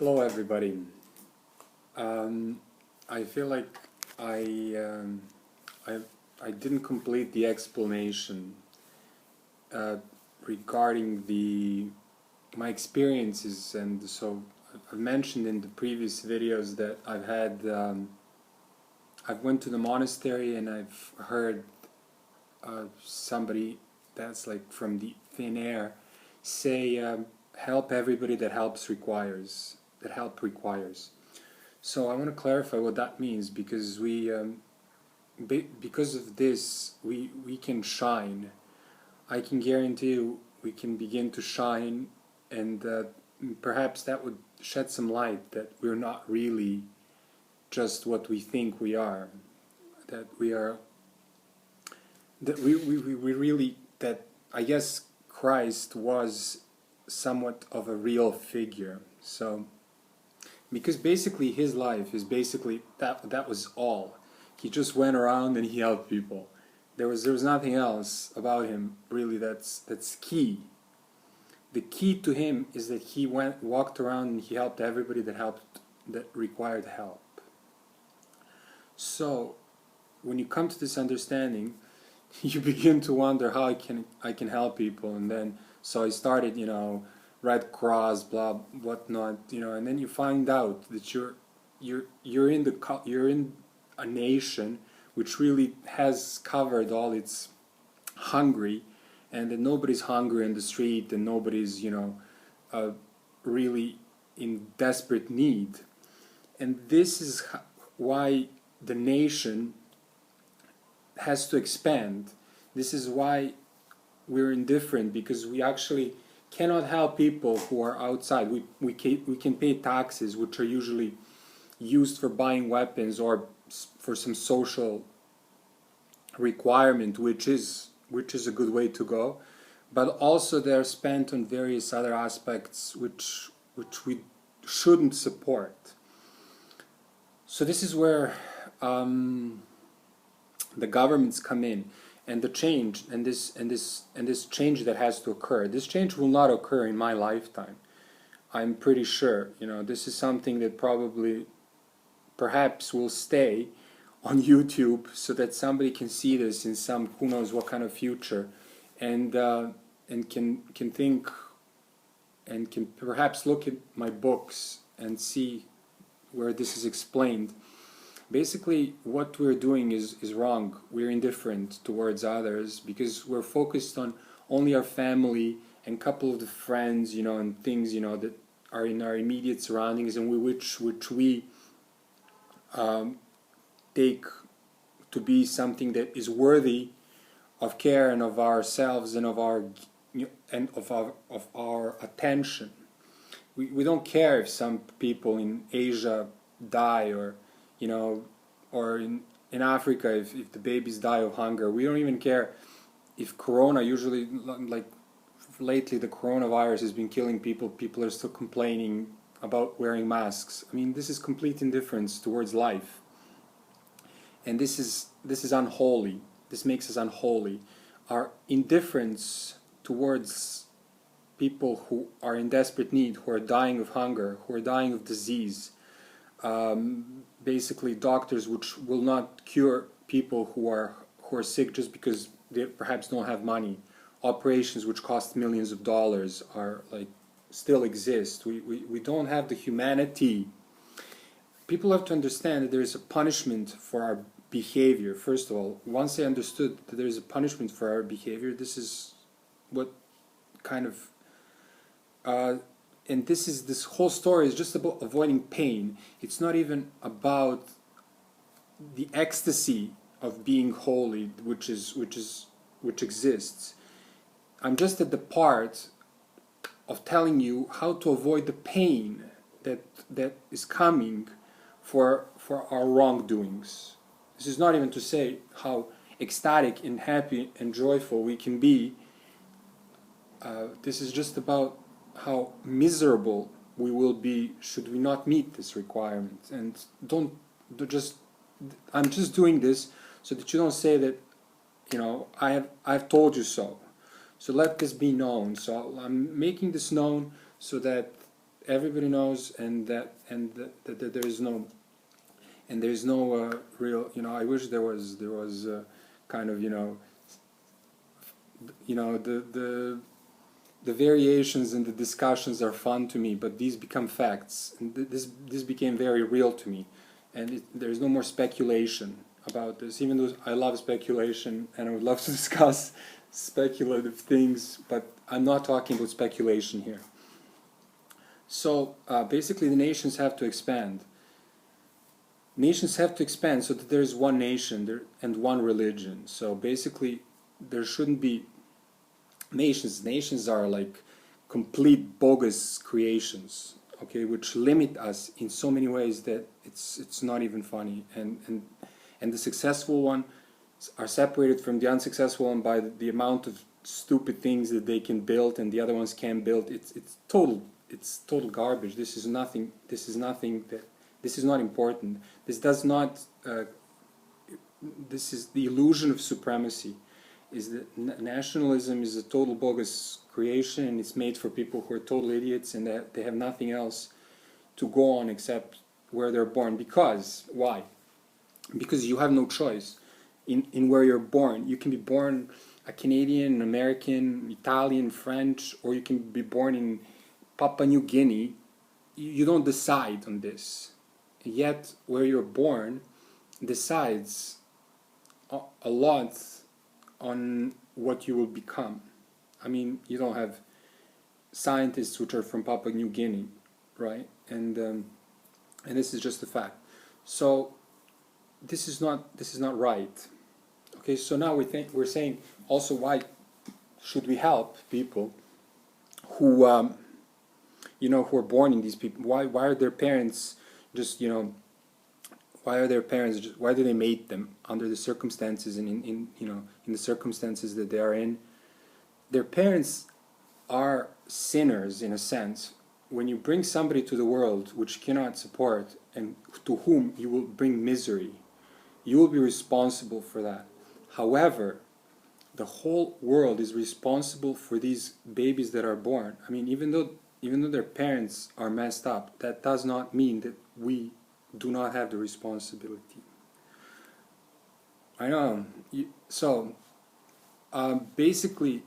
Hello everybody. I feel like I, um, I I didn't complete the explanation uh, regarding my experiences, and so I've mentioned in the previous videos that I've went to the monastery and I've heard somebody that's like from the thin air say help everybody that help requires. So I want to clarify what that means, because because of this we can shine. I can guarantee you we can begin to shine, and perhaps that would shed some light that we're not really just what we think we are. That we are. That we really, that I guess Christ was somewhat of a real figure. So because basically his life is basically that was all. He just went around and he helped people. There was nothing else about him really that's key. The key to him is that he walked around and he helped everybody that required help. So when you come to this understanding, you begin to wonder how I can help people. And then so I started, Red Cross, blah, whatnot, and then you find out that you're in a nation which really has covered all its hungry, and that nobody's hungry in the street, and nobody's really in desperate need. And this is why the nation has to expand. This is why we're indifferent, because we actually cannot help people who are outside. We can pay taxes, which are usually used for buying weapons or for some social requirement, which is a good way to go, but also they're spent on various other aspects which we shouldn't support. So this is where the governments come in, and the change, and this change that has to occur. This change will not occur in my lifetime. I'm pretty sure. This is something that perhaps will stay on YouTube, so that somebody can see this in some who knows what kind of future, and can think, and can perhaps look at my books and see where this is explained. Basically, what we're doing is wrong. We're indifferent towards others because we're focused on only our family and a couple of the friends, and things, that are in our immediate surroundings, and which we take to be something that is worthy of care and of ourselves and of our attention. We don't care if some people in Asia die, or or in Africa if the babies die of hunger. We don't even care if corona, usually, like lately the coronavirus has been killing people. People are still complaining about wearing masks. I mean, this is complete indifference towards life. And this is unholy. This makes us unholy. Our indifference towards people who are in desperate need, who are dying of hunger, who are dying of disease, basically doctors which will not cure people who are sick just because they perhaps don't have money, operations which cost millions of dollars are still exist. We don't have the humanity. People have to understand that there is a punishment for our behavior. First of all, once they understood that there is a punishment for our behavior, this is what kind of and this whole story is just about avoiding pain. It's not even about the ecstasy of being holy, which exists. I'm just at the part of telling you how to avoid the pain that is coming for our wrongdoings. This is not even to say how ecstatic and happy and joyful we can be. This is just about how miserable we will be should we not meet this requirement. And I'm just doing this so that you don't say that I've told you so. So let this be known. So I'm making this known so that everybody knows, and that there is no, and there's no real, I wish there was kind of, the variations and the discussions are fun to me, but these become facts, and this became very real to me, and there's no more speculation about this, even though I love speculation and I would love to discuss speculative things, but I'm not talking about speculation here. So basically the nations have to expand. Nations have to expand so that there's one nation and one religion. So basically there shouldn't be nations. Nations are like complete bogus creations, okay, which limit us in so many ways that it's not even funny. And the successful one are separated from the unsuccessful one by the amount of stupid things that they can build, and the other ones can't build. It's total garbage. This is nothing. This is not important. This does not. This is the illusion of supremacy. Is that nationalism is a total bogus creation, and it's made for people who are total idiots, and they have nothing else to go on except where they're born. Because why? Because you have no choice in where you're born. You can be born a Canadian, American, Italian, French, or you can be born in Papua New Guinea. You don't decide on this. Yet where you're born decides a lot on what you will become. I mean, you don't have scientists which are from Papua New Guinea, right? And this is just a fact. So this is not right. Okay, so now we're saying also, why should we help people who who are born in these people? Why are their parents just why do they make them under the circumstances and in the circumstances that they are in? Their parents are sinners in a sense. When you bring somebody to the world which cannot support and to whom you will bring misery, you will be responsible for that. However, the whole world is responsible for these babies that are born. I mean, even though their parents are messed up, that does not mean that we do not have the responsibility. I know. So, basically,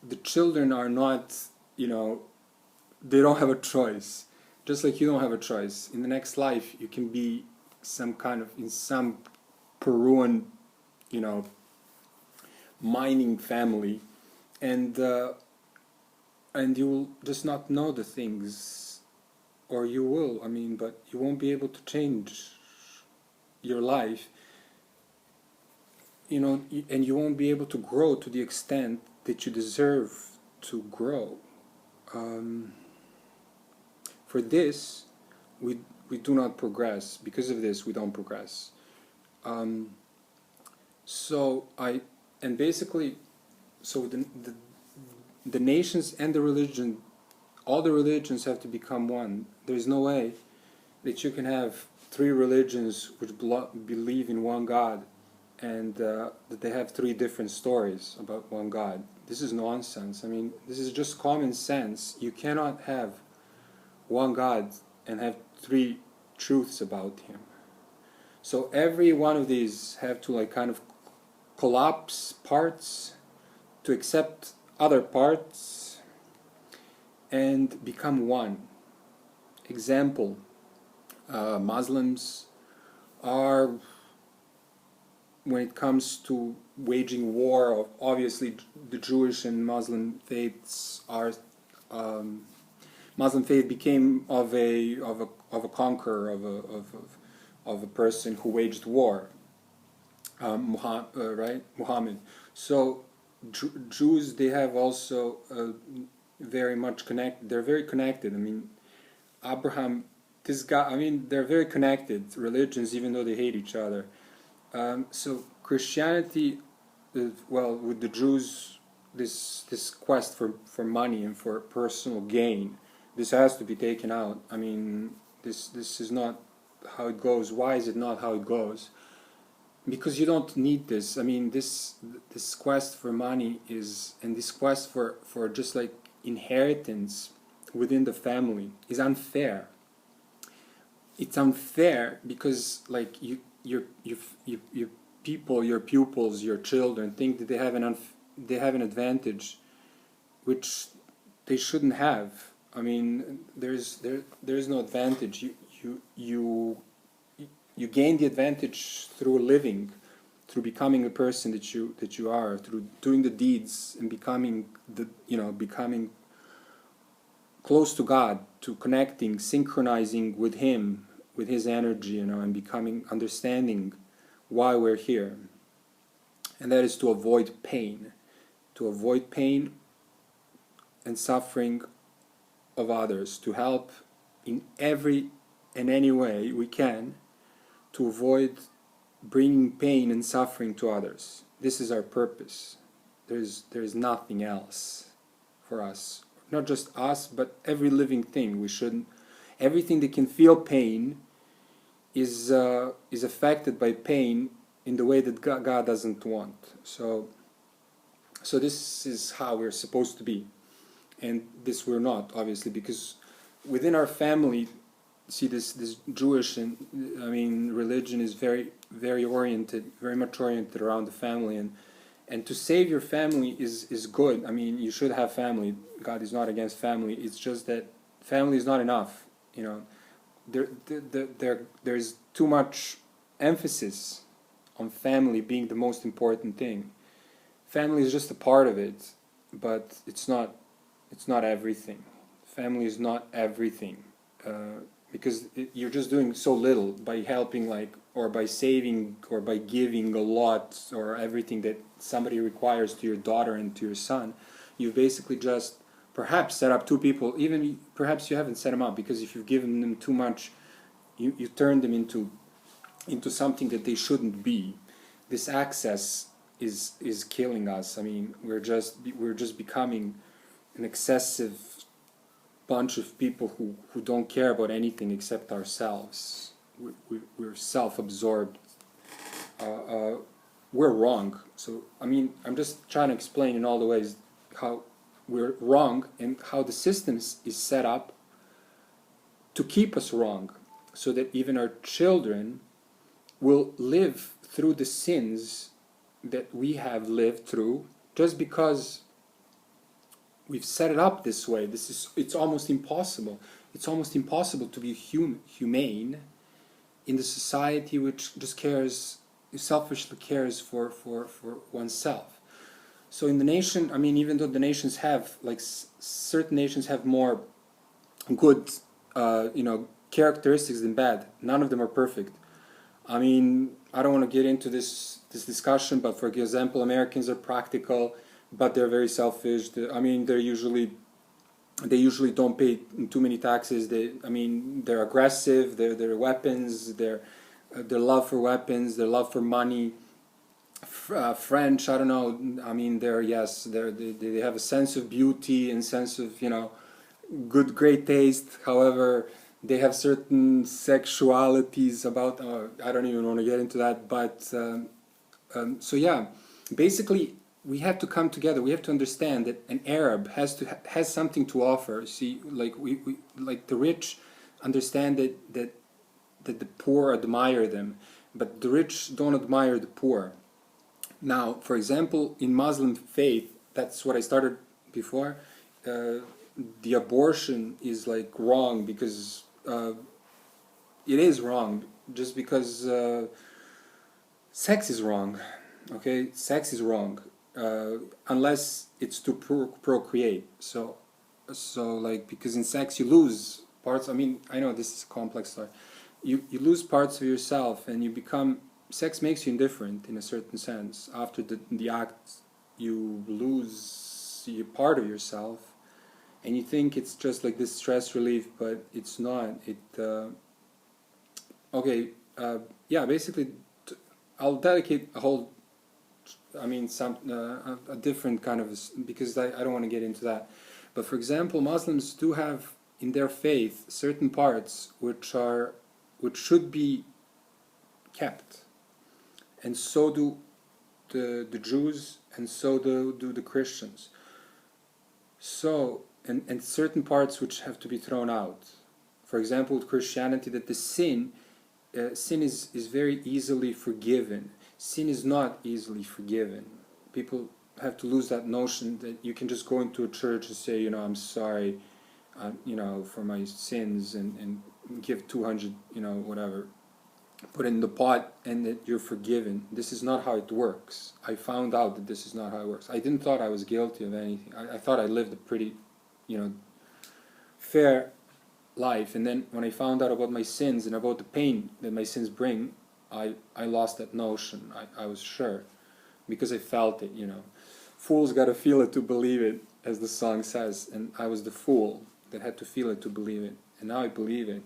the children are not, they don't have a choice. Just like you don't have a choice. In the next life, you can be in some Peruvian, mining family, and you will just not know the things, or you will, but you won't be able to change your life, and you won't be able to grow to the extent that you deserve to grow. For this, we do not progress. Because of this, we don't progress. So the nations and the religion, all the religions have to become one. There's no way that you can have three religions which believe in one God, and that they have three different stories about one God. This is nonsense. This is just common sense. You cannot have one God and have three truths about Him. So every one of these have to kind of collapse parts to accept other parts and become one. Example, Muslims are, when it comes to waging war, obviously the Jewish and Muslim faiths are, Muslim faith became of a conqueror, of a person who waged war, Muhammad. So Jews, they have also very much connected. They're very connected. Abraham, this guy. They're very connected religions, even though they hate each other. So Christianity, with the Jews, this quest for money and for personal gain, this has to be taken out. This is not how it goes. Why is it not how it goes? Because you don't need this. This quest for money and this quest for just like inheritance within the family is unfair. It's unfair because like your people, your pupils, your children think that they have an advantage which they shouldn't have. I mean, there's no advantage. You gain the advantage through living, through becoming the person that you are, through doing the deeds and becoming becoming close to God, to connecting, synchronizing with Him, with His energy, and becoming understanding why we're here. And that is to avoid pain and suffering of others, to help in every and any way we can to avoid bringing pain and suffering to others. This is our purpose. There's nothing else for us. Not just us, but every living thing. We shouldn't. Everything that can feel pain is affected by pain in the way that God doesn't want. So this is how we're supposed to be, and this we're not, obviously, because within our family, see, this Jewish and religion is very very much oriented around the family, and to save your family is good. I mean, you should have family. God is not against family. It's just that family is not enough. There's too much emphasis on family being the most important thing. Family is just a part of it, but it's not everything. Family is not everything, because you're just doing so little by helping, or by saving, or by giving a lot, or everything that somebody requires to your daughter and to your son. You've basically just perhaps set up two people. Even perhaps you haven't set them up, because if you've given them too much, you turn them into something that they shouldn't be. This access is killing us. I mean, we're just becoming an excessive bunch of people who don't care about anything except ourselves. We're self-absorbed. We're wrong. So I mean, I'm just trying to explain in all the ways how we're wrong and how the system is set up to keep us wrong, so that even our children will live through the sins that we have lived through, just because we've set it up this way. It's almost impossible. It's almost impossible to be humane in the society which just selfishly cares for oneself. So in the nation, I mean, even though the nations have, certain nations have more good, characteristics than bad, none of them are perfect. I mean, I don't want to get into this discussion, but for example, Americans are practical, but they're very selfish. They usually don't pay too many taxes. They're aggressive. Their weapons, their love for weapons, their love for money. French, I don't know. I mean, they have a sense of beauty and sense of great taste. However, they have certain sexualities about. I don't even want to get into that. But so yeah, basically, we have to come together. We have to understand that an Arab has something to offer. See, we the rich understand that the poor admire them, but the rich don't admire the poor. Now, for example, in Muslim faith, that's what I started before. The abortion is wrong because it is wrong, just because sex is wrong. Okay, sex is wrong. Unless it's to procreate. So because in sex you lose parts. I mean, I know this is a complex story. You lose parts of yourself, and you become. Sex makes you indifferent in a certain sense. After the act, you lose a part of yourself, and you think it's just this stress relief, but it's not. Yeah. Basically, I'll dedicate a whole. A different kind of, because I don't want to get into that. But for example, Muslims do have in their faith certain parts which should be kept, and so do the Jews, and so do the Christians. So and certain parts which have to be thrown out. For example, with Christianity, that the sin is very easily forgiven. Sin is not easily forgiven. People have to lose that notion that you can just go into a church and say, I'm sorry, for my sins, and give 200, whatever, put it in the pot, and that you're forgiven. This is not how it works. I found out that this is not how it works. I didn't thought I was guilty of anything. I thought I lived a pretty, fair life, and then when I found out about my sins and about the pain that my sins bring, I lost that notion. I was sure, because I felt it, Fools gotta feel it to believe it, as the song says, and I was the fool that had to feel it to believe it, and now I believe it.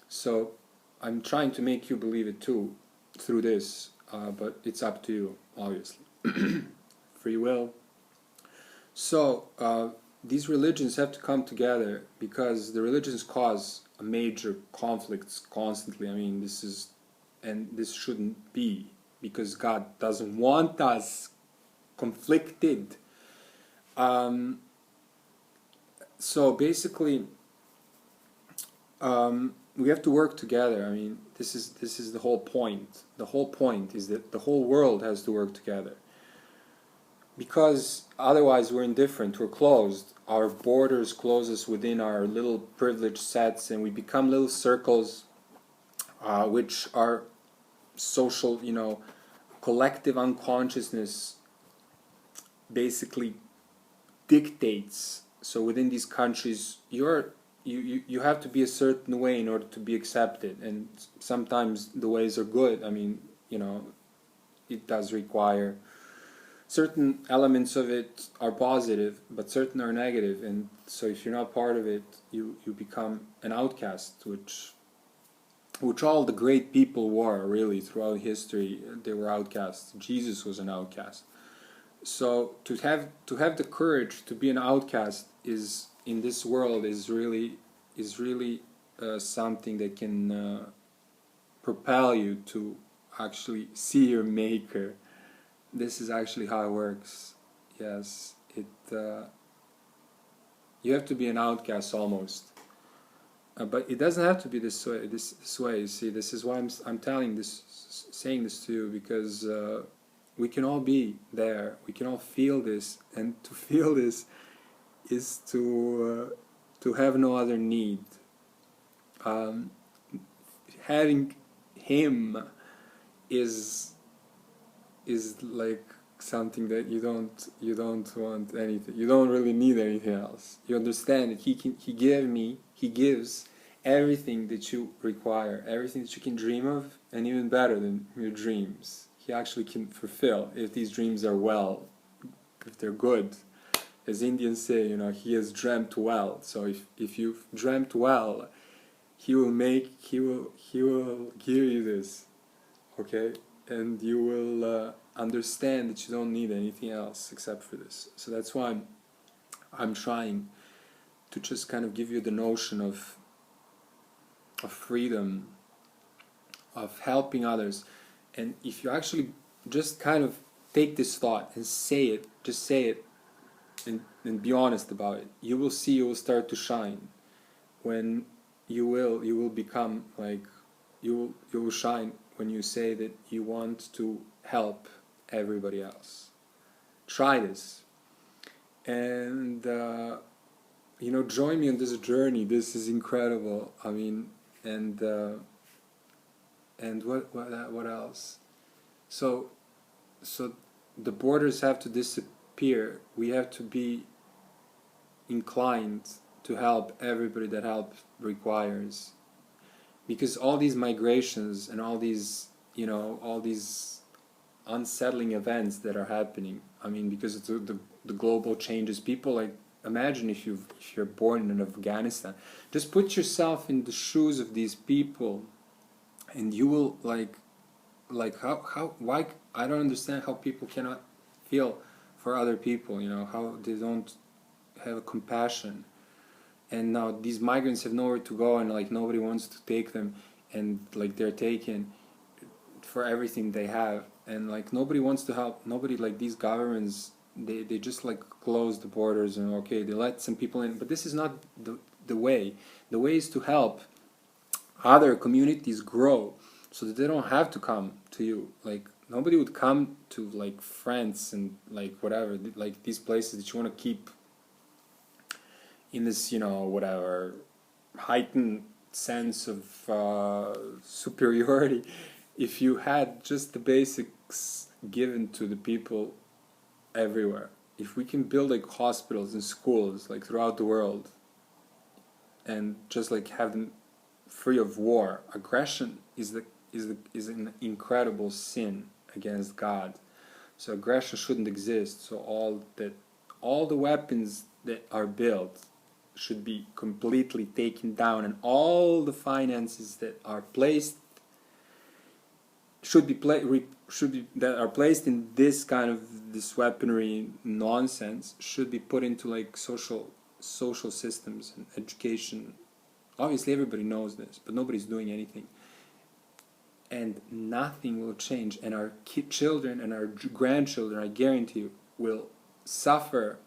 So I'm trying to make you believe it too, through this, but it's up to you, obviously. Free will. So, these religions have to come together, because the religions cause a major conflicts constantly. I mean, this shouldn't be, because God doesn't want us conflicted. So basically, we have to work together. I mean, this is the whole point. The whole point is that the whole world has to work together. Because otherwise we're indifferent, we're closed. Our borders close us within our little privileged sets, and we become little circles, which are social, collective unconsciousness basically dictates. So within these countries, you have to be a certain way in order to be accepted, and sometimes the ways are good. I mean, it does require certain elements of it are positive, but certain are negative, and so if you're not part of it, you become an outcast, which all the great people were, really, throughout history. They were outcasts. Jesus was an outcast. So to have the courage to be an outcast is, in this world, is really something that can propel you to actually see your maker. This is actually how it works. Yes, you have to be an outcast almost, but it doesn't have to be this way. This way. You see, this is why I'm saying this to you, because we can all be there. We can all feel this, and to feel this is to have no other need. Having Him is like something that you don't want anything. You don't really need anything else. You understand that He gives everything that you require, everything that you can dream of, and even better than your dreams. He actually can fulfill, if these dreams are if they're good. As Indians say, He has dreamt well. So if you've dreamt well, He will give you this, okay? And you will understand that you don't need anything else except for this. So that's why I'm trying to just kind of give you the notion of freedom, of helping others. And if you actually just kind of take this thought and say it, just say it, and be honest about it, you will see, you will start to shine. When you will become like, you will shine when you say that you want to help everybody else. Try this, and join me on this journey. This is incredible. I mean, and what else? So the borders have to disappear. We have to be inclined to help everybody that help requires, because all these migrations and all these unsettling events that are happening, I mean, because of the global changes, people, like, imagine if you're born in Afghanistan, just put yourself in the shoes of these people, and you will like why I don't understand how people cannot feel for other people, how they don't have a compassion. And now these migrants have nowhere to go, and like nobody wants to take them, and like they're taken for everything they have, and like nobody wants to help. Nobody, like these governments, they just like close the borders and okay, they let some people in, but this is not the way. The way is to help other communities grow so that they don't have to come to you. Like nobody would come to like France and like whatever, like these places that you want to keep in this, you know, whatever heightened sense of superiority, if you had just the basics given to the people everywhere. If we can build like hospitals and schools like throughout the world and just like have them free of war. Aggression is an incredible sin against God. So aggression shouldn't exist. So all the weapons that are built should be completely taken down, and all the finances that are placed that are placed in this kind of this weaponry nonsense should be put into like social systems and education. Obviously everybody knows this, but nobody's doing anything, and nothing will change, and our children and our grandchildren, I guarantee you, will suffer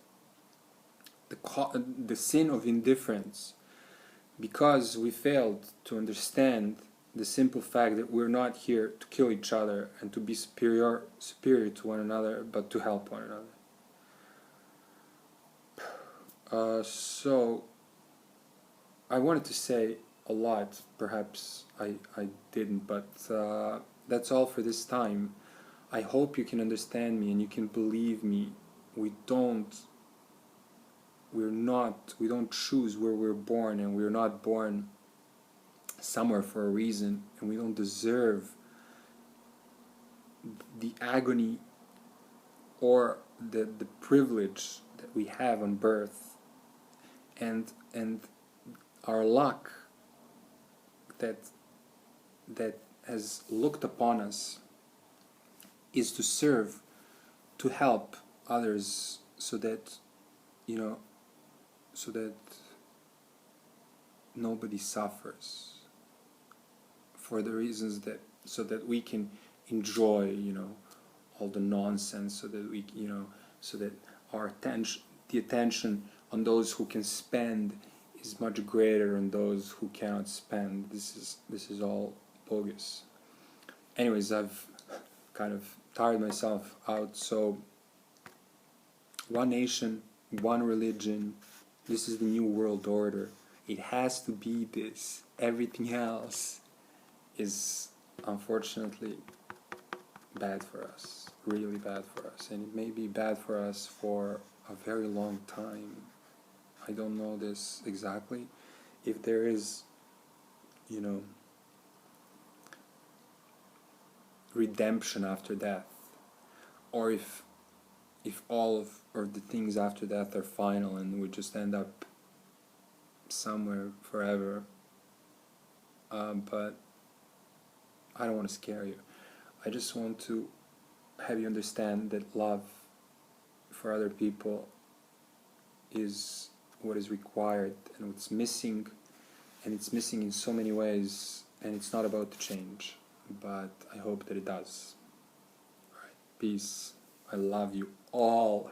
the sin of indifference because we failed to understand the simple fact that we're not here to kill each other and to be superior to one another, but to help one another. So I wanted to say a lot, perhaps I didn't, but that's all for this time. I hope you can understand me and you can believe me. We don't choose where we're born, and we're not born somewhere for a reason, and we don't deserve the agony or the privilege that we have on birth, and our luck that has looked upon us is to serve, to help others, so that nobody suffers for the reasons that, so that we can enjoy, all the nonsense, so that we, so that the attention on those who can spend is much greater than those who cannot spend. This is all bogus. Anyways, I've kind of tired myself out. So, one nation, one religion. This is the new world order. It has to be this. Everything else is unfortunately bad for us, really bad for us, and it may be bad for us for a very long time. I don't know this exactly. If there is, redemption after death, or if all of or the things after death are final and we just end up somewhere forever. But I don't want to scare you. I just want to have you understand that love for other people is what is required and what's missing, and it's missing in so many ways, and it's not about to change, but I hope that it does. All right. Peace. I love you all.